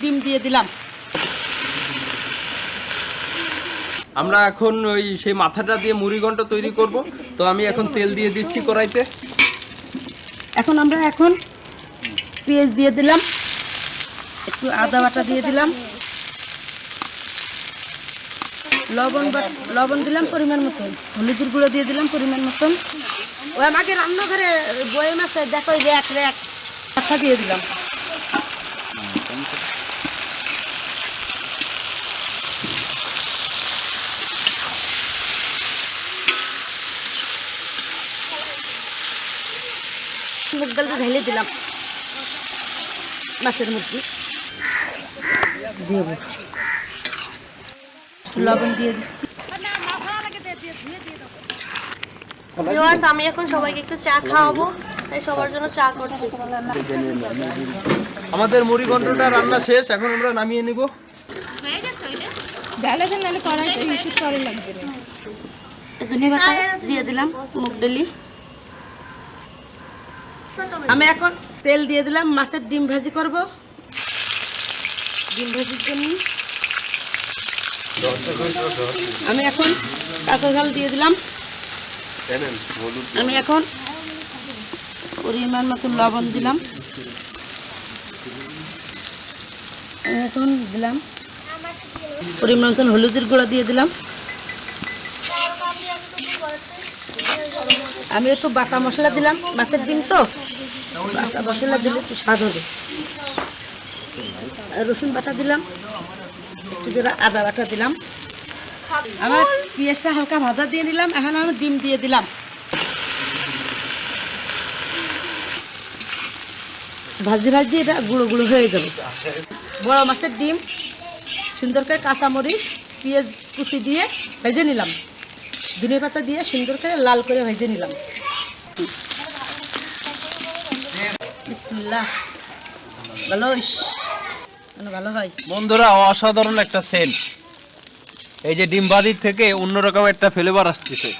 ডিম দিয়ে দিলাম। আমরা এখন ওই সেই মাথাটা দিয়ে মুড়ি ঘন্ট তৈরি করব। তো আমি এখন তেল দিয়ে দিচ্ছি কড়াইতে। এখন আমরা পেঁয়াজ দিয়ে দিলাম, একটু আদা বাটা দিয়ে দিলাম, লবণ দিলাম পরিমাণ মতন, হলুদের গুঁড়ো দিয়ে দিলাম পরিমাণ মতন। ওই আমাকে রান্নাঘরে বয়ে মাছে দেখো র্যাক আচ্ছা দিয়ে দিলাম। মুগ ডালটা ঢেলে দিলাম মাছের মধ্যে, দেব লবণ দিয়ে দিচ্ছি। ভিউয়ার্স, আমি এখন সবাইকে একটু চা খাওয়াবো, তাই সবার জন্য চা করতেছি। আমাদের মুড়ি ঘন্টটা রান্না শেষ, এখন আমরা নামিয়ে নিব। ধনিয়া পাতা দিয়ে দিলাম, মুগ ডালি। আমি এখন তেল দিয়ে দিলাম, মাছের ডিম ভাজি করব। ডিম ভাজির জন্য আমি এখন কাঁচা ঝাল দিয়ে দিলাম। আমি এখন পরিমাণ মতো লবণ দিলাম। আমি এখন দিলাম পরিমাণ মতন হলুদের গুঁড়া দিয়ে দিলাম। আমি একটু বাটা মশলা দিলাম, মাছের ডিম তো বাটা মশলা দিলে একটু স্বাদ হবে। রসুন বাটা দিলাম, একটু আদা বাটা দিলাম। আমার পেঁয়াজটা হালকা ভাজা দিয়ে নিলাম। এখন আমি ডিম দিয়ে দিলাম। ভাজি এটা গুঁড়ো গুঁড়ো হয়ে যাবে। বড় মাছের ডিম সুন্দর করে কাঁচামরিচ পেঁয়াজ কুচি দিয়ে ভেজে নিলাম। ধনিয়া পাতা দিয়ে সুন্দর করে লাল করে ভেজে নিলাম। বিসমিল্লাহ। ভালো হয় বন্ধুরা, অসাধারণ একটা সেন্ট। এই যে ডিম ভাজির থেকে অন্যরকম একটা ফ্লেভার আসতেছে।